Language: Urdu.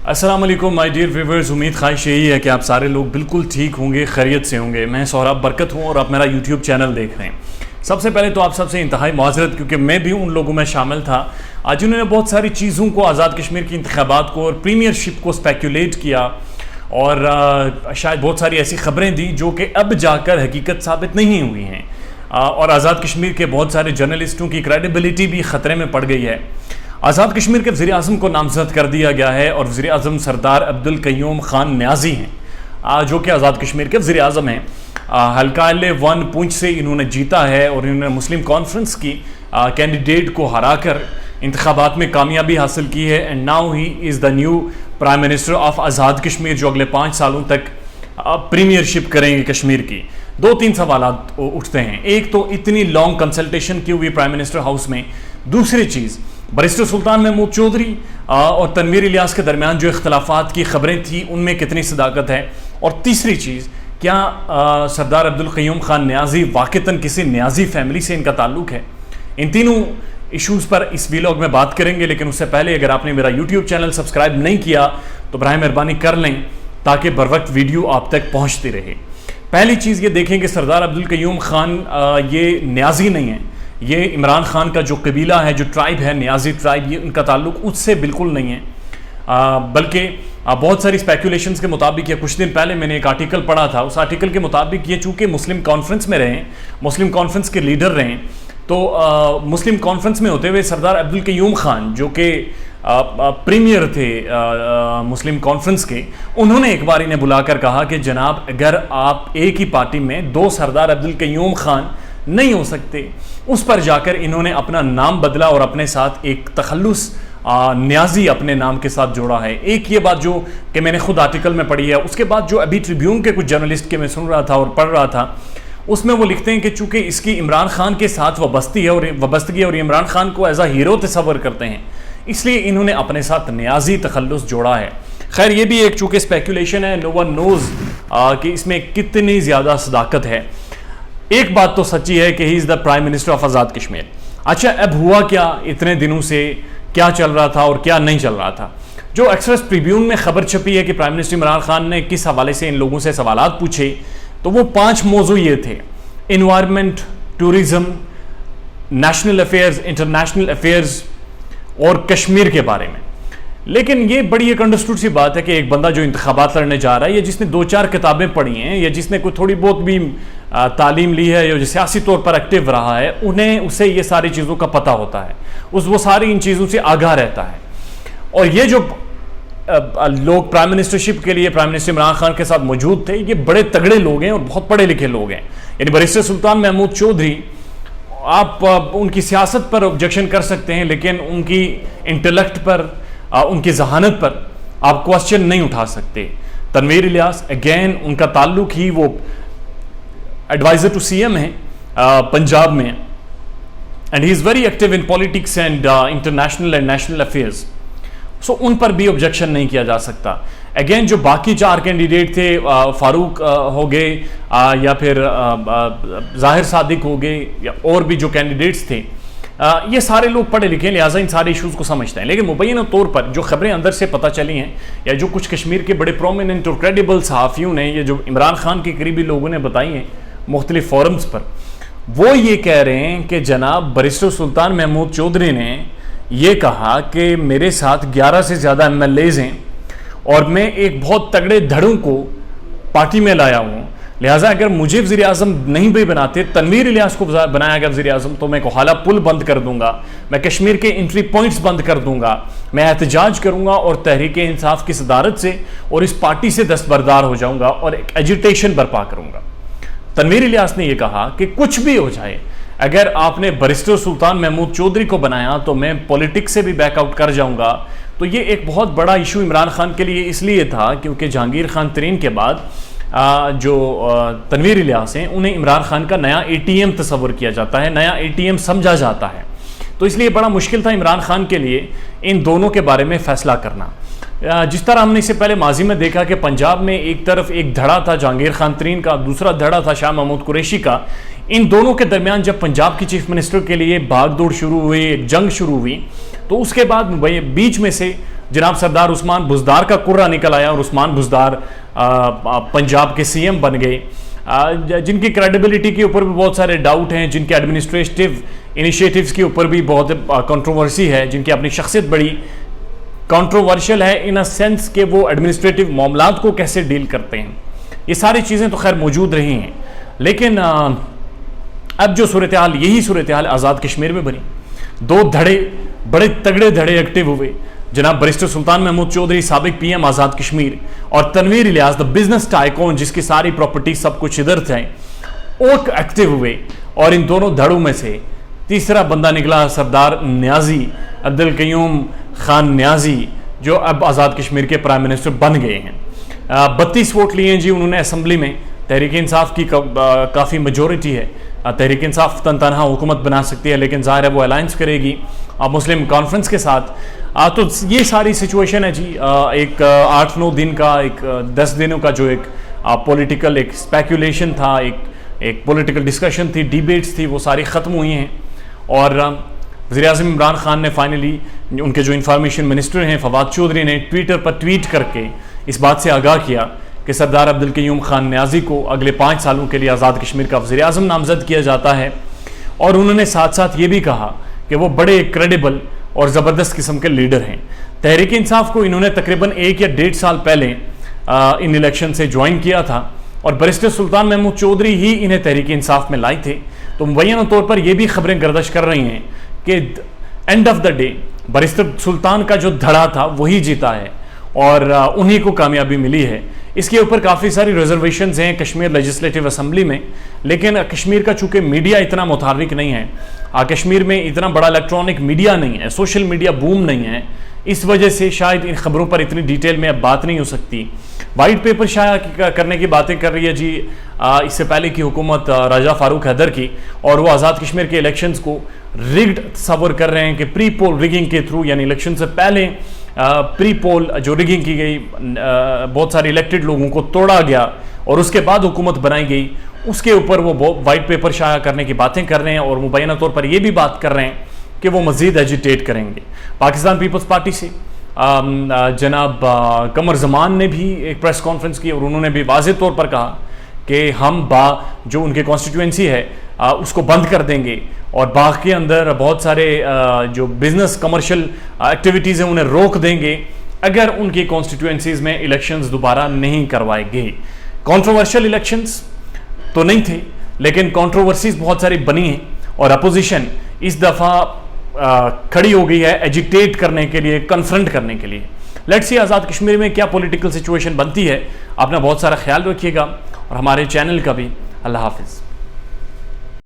السلام علیکم مائی ڈیئر ویورز، امید خواہش یہی ہے کہ آپ سارے لوگ بالکل ٹھیک ہوں گے، خیریت سے ہوں گے۔ میں سہراب برکت ہوں اور آپ میرا یوٹیوب چینل دیکھ رہے ہیں۔ سب سے پہلے تو آپ سب سے انتہائی معذرت، کیونکہ میں بھی ان لوگوں میں شامل تھا جنہوں نے بہت ساری چیزوں کو، آزاد کشمیر کی انتخابات کو اور پریمیئر شپ کو اسپیکولیٹ کیا اور شاید بہت ساری ایسی خبریں دی جو کہ اب جا کر حقیقت ثابت نہیں ہوئی ہیں، اور آزاد کشمیر کے بہت سارے جرنلسٹوں کی کریڈیبلٹی بھی خطرے میں پڑ گئی ہے۔ آزاد کشمیر کے وزیر اعظم کو نامزد کر دیا گیا ہے اور وزیر اعظم سردار عبدالقیوم خان نیازی ہیں، جو کہ آزاد کشمیر کے وزیر اعظم ہیں۔ حلقہ L1 پونچھ سے انہوں نے جیتا ہے اور انہوں نے مسلم کانفرنس کی کینڈیڈیٹ کو ہرا کر انتخابات میں کامیابی حاصل کی ہے، and now he is the new prime minister of Azad Kashmir, جو اگلے 5 سالوں تک پریمیئر شپ کریں گے کشمیر کی۔ 2-3 سوالات اٹھتے ہیں۔ ایک تو اتنی لانگ کنسلٹیشن کی ہوئی پرائم منسٹر ہاؤس میں، دوسری چیز بیرسٹر سلطان محمود چودھری اور تنویر الیاس کے درمیان جو اختلافات کی خبریں تھیں ان میں کتنی صداقت ہے، اور تیسری چیز کیا سردار عبدالقیوم خان نیازی واقعتاً کسی نیازی فیملی سے ان کا تعلق ہے۔ ان تینوں ایشوز پر اس ویلاگ میں بات کریں گے، لیکن اس سے پہلے اگر آپ نے میرا یوٹیوب چینل سبسکرائب نہیں کیا تو براہ مہربانی کر لیں تاکہ بر وقت ویڈیو آپ تک پہنچتی رہے۔ پہلی چیز یہ دیکھیں کہ سردار عبدالقیوم خان یہ نیازی نہیں ہیں، یہ عمران خان کا جو قبیلہ ہے، جو ٹرائب ہے، نیازی ٹرائب، یہ ان کا تعلق اس سے بالکل نہیں ہے، بلکہ بہت ساری اسپیکولیشنز کے مطابق، یا کچھ دن پہلے میں نے ایک آرٹیکل پڑھا تھا، اس آرٹیکل کے مطابق یہ چونکہ مسلم کانفرنس میں رہے، مسلم کانفرنس کے لیڈر رہے، تو مسلم کانفرنس میں ہوتے ہوئے سردار عبدالقیوم خان جو کہ پریمیئر تھے مسلم کانفرنس کے، انہوں نے ایک بار انہیں بلا کر کہا کہ جناب اگر آپ ایک ہی پارٹی میں 2 سردار عبدالقیوم خان نہیں ہو سکتے، اس پر جا کر انہوں نے اپنا نام بدلا اور اپنے ساتھ ایک تخلص نیازی اپنے نام کے ساتھ جوڑا ہے۔ ایک یہ بات جو کہ میں نے خود آرٹیکل میں پڑھی ہے، اس کے بعد جو ابھی ٹریبیون کے کچھ جرنلسٹ کے میں سن رہا تھا اور پڑھ رہا تھا، اس میں وہ لکھتے ہیں کہ چونکہ اس کی عمران خان کے ساتھ وابستگی ہے اور عمران خان کو ایز اے ہیرو تصور کرتے ہیں، اس لیے انہوں نے اپنے ساتھ نیازی تخلص جوڑا ہے۔ خیر یہ بھی ایک چونکہ اسپیکولیشن ہے، نو ون نوز کہ اس میں کتنی زیادہ صداقت ہے۔ ایک بات تو سچی ہے کہ ہی is the prime minister of Azad Kashmir. اچھا اب ہوا کیا، اتنے دنوں سے کیا چل رہا تھا اور کیا نہیں چل رہا تھا؟ جو ایکسپریس ٹریبیون میں خبر چھپی ہے کہ پرائم منسٹر عمران خان نے کس حوالے سے ان لوگوں سے سوالات پوچھے، تو وہ 5 موضوع یہ تھے: environment, tourism, national affairs, international affairs اور کشمیر کے بارے میں۔ لیکن یہ بڑی ایک انڈرسٹوڈ سی بات ہے کہ ایک بندہ جو انتخابات لڑنے جا رہا ہے، یا جس نے 2-4 کتابیں پڑھی ہیں، یا جس نے کوئی تھوڑی بہت بھی تعلیم لی ہے، یا جو سیاسی طور پر ایکٹیو رہا ہے، اسے یہ ساری چیزوں کا پتہ ہوتا ہے، وہ ساری ان چیزوں سے آگاہ رہتا ہے۔ اور یہ جو لوگ پرائم منسٹرشپ کے لیے پرائم منسٹر عمران خان کے ساتھ موجود تھے، یہ بڑے تگڑے لوگ ہیں اور بہت پڑھے لکھے لوگ ہیں۔ یعنی بیرسٹر سلطان محمود چودھری، آپ ان کی سیاست پر آبجیکشن کر سکتے ہیں، لیکن ان کی انٹلیکٹ پر، ان کی ذہانت پر آپ کوسچن نہیں اٹھا سکتے۔ تنویر الیاس اگین، ان کا تعلق ہی وہ ایڈوائزر ٹو سی ایم ہے پنجاب میں، and he is very active in politics and international and national affairs, so ان پر بھی آبجیکشن نہیں کیا جا سکتا۔ اگین جو باقی 4 کینڈیڈیٹ تھے، فاروق ہو گئے یا پھر ظاہر صادق ہو گئے، یا اور بھی جو کینڈیڈیٹس تھے، یہ سارے لوگ پڑھے لکھے ہیں، لہٰذا ان سارے ایشوز کو سمجھتے ہیں۔ لیکن مبینہ طور پر جو خبریں اندر سے پتہ چلی ہیں، یا جو کچھ کشمیر کے بڑے پرومیننٹ اور کریڈیبل صحافیوں نے، یہ جو عمران خان کے قریبی لوگوں نے بتائی ہیں مختلف فورمز پر، وہ یہ کہہ رہے ہیں کہ جناب بیرسٹر سلطان محمود چودھری نے یہ کہا کہ میرے ساتھ 11 سے زیادہ MLAs ہیں اور میں ایک بہت تگڑے دھڑوں کو پارٹی میں لایا ہوں، لہٰذا اگر مجھے وزیر اعظم نہیں بھی بناتے، تنویر الیاس کو بنایا گیا وزیر اعظم، تو میں کوہالہ پل بند کر دوں گا، میں کشمیر کے انٹری پوائنٹس بند کر دوں گا، میں احتجاج کروں گا اور تحریک انصاف کی صدارت سے اور اس پارٹی سے دستبردار ہو جاؤں گا اور ایک ایجیٹیشن برپا کروں گا۔ تنویر الیاس نے یہ کہا کہ کچھ بھی ہو جائے، اگر آپ نے بیرسٹر سلطان محمود چودھری کو بنایا تو میں پولیٹکس سے بھی بیک آؤٹ کر جاؤں گا۔ تو یہ ایک بہت بڑا ایشو عمران خان کے لیے اس لیے تھا کیونکہ جہانگیر خان ترین کے بعد جو تنویر الیاس ہیں، انہیں عمران خان کا نیا ATM تصور کیا جاتا ہے، نیا ATM سمجھا جاتا ہے، تو اس لیے بڑا مشکل تھا عمران خان کے لیے ان دونوں کے بارے میں فیصلہ کرنا۔ جس طرح ہم نے اس سے پہلے ماضی میں دیکھا کہ پنجاب میں ایک طرف ایک دھڑا تھا جہانگیر خان ترین کا، دوسرا دھڑا تھا شاہ محمود قریشی کا، ان دونوں کے درمیان جب پنجاب کی چیف منسٹر کے لیے بھاگ دوڑ شروع ہوئی، ایک جنگ شروع ہوئی، تو اس کے بعد بیچ میں سے جناب سردار عثمان بزدار کا کرہ نکل آیا اور عثمان بزدار پنجاب کے سی ایم بن گئے، جن کی کریڈیبلٹی کے اوپر بھی بہت سارے ڈاؤٹ ہیں، جن کے ایڈمنسٹریٹو انیشیٹیوز کے اوپر بھی بہت کنٹروورسی ہے، جن کی اپنی شخصیت بڑی کنٹروورشل ہے ان سینس کہ وہ ایڈمنسٹریٹو معاملات کو کیسے ڈیل کرتے ہیں۔ یہ ساری چیزیں تو خیر موجود رہی ہیں، لیکن اب جو صورتحال، یہی صورتحال آزاد کشمیر میں بنی۔ دو دھڑے، بڑے تگڑے دھڑے ایکٹیو ہوئے، جناب بیرسٹر سلطان محمود چودھری سابق پی ایم آزاد کشمیر اور Tanveer Ilyas the business tycoon جس کی ساری پراپرٹی سب کچھ ادھر تھے، وہ ایکٹیو ہوئے، اور ان دونوں دھڑوں میں سے تیسرا بندہ نکلا سردار نیازی، عبدالقیوم خان نیازی، جو اب آزاد کشمیر کے پرائم منسٹر بن گئے ہیں۔ 32 ووٹ لیے ہیں جی انہوں نے اسمبلی میں، تحریک انصاف کی کافی میجورٹی ہے، تحریک انصاف تنہا حکومت بنا سکتی ہے، لیکن ظاہر ہے وہ الائنس کرے گی مسلم کانفرنس کے ساتھ۔ تو یہ ساری سچویشن ہے جی، ایک 8-9 دن کا، ایک 10 دنوں کا جو ایک پولیٹیکل ایک اسپیکولیشن تھا، ایک پولیٹیکل ڈسکشن تھی، ڈیبیٹس تھی، وہ ساری ختم ہوئی ہیں، اور وزیر اعظم عمران خان نے فائنلی ان کے جو انفارمیشن منسٹر ہیں فواد چودھری نے ٹویٹر پر ٹویٹ کر کے اس بات سے آگاہ کیا کہ سردار عبدالقیوم خان نیازی کو اگلے 5 سالوں کے لیے آزاد کشمیر کا وزیر اعظم نامزد کیا جاتا ہے، اور انہوں نے ساتھ ساتھ یہ بھی کہا کہ وہ بڑے کریڈیبل اور زبردست قسم کے لیڈر ہیں۔ تحریک انصاف کو انہوں نے تقریباً 1 یا 1.5 سال پہلے ان الیکشن سے جوائن کیا تھا، اور بیرسٹر سلطان محمود چودھری ہی انہیں تحریک انصاف میں لائے تھے۔ تو مبینہ طور پر یہ بھی خبریں گردش کر رہی ہیں کہ end of the day barrister Sultan کا جو دھڑا تھا وہی جیتا ہے، اور انہی کو کامیابی ملی ہے۔ اس کے اوپر کافی ساری ریزرویشنز ہیں کشمیر لیجسلیٹو اسمبلی میں، لیکن کشمیر کا چونکہ میڈیا اتنا متحرک نہیں ہے، کشمیر میں اتنا بڑا الیکٹرانک میڈیا نہیں ہے، سوشل میڈیا بوم نہیں ہے، اس وجہ سے شاید ان خبروں پر اتنی ڈیٹیل میں اب بات نہیں ہو سکتی۔ وائٹ پیپر شائع کرنے کی باتیں کر رہی ہے جی اس سے پہلے کی حکومت راجہ فاروق حیدر کی، اور وہ آزاد کشمیر کے الیکشنز کو ریگڈ تصور کر رہے ہیں کہ پری پول ریگنگ کے تھرو، یعنی الیکشن سے پہلے پری پول جو ریگنگ کی گئی، بہت سارے الیکٹڈ لوگوں کو توڑا گیا اور اس کے بعد حکومت بنائی گئی، اس کے اوپر وہ وائٹ پیپر شائع کرنے کی باتیں کر رہے ہیں، اور مبینہ طور پر یہ بھی بات کر رہے ہیں کہ وہ مزید ایجیٹیٹ کریں گے۔ پاکستان پیپلز پارٹی سے جناب قمر زمان نے بھی ایک پریس کانفرنس کی، اور انہوں نے بھی واضح طور پر کہا کہ ہم جو ان کے کانسٹیٹوئنسی ہے اس کو بند کر دیں گے، اور باغ کے اندر بہت سارے جو بزنس کمرشل ایکٹیویٹیز ہیں انہیں روک دیں گے اگر ان کی کانسٹیٹوئنسیز میں الیکشنز دوبارہ نہیں کروائے گئے۔ کنٹروورشل الیکشنز تو نہیں تھے، لیکن کنٹروورسیز بہت ساری بنی ہیں، اور اپوزیشن اس دفعہ کھڑی ہو گئی ہے ایجیٹیٹ کرنے کے لیے، کنفرنٹ کرنے کے لیے۔ لیٹس سی آزاد کشمیر میں کیا پولیٹیکل سچویشن بنتی ہے۔ اپنا بہت سارا خیال رکھیے گا، اور ہمارے چینل کا بھی۔ اللہ حافظ۔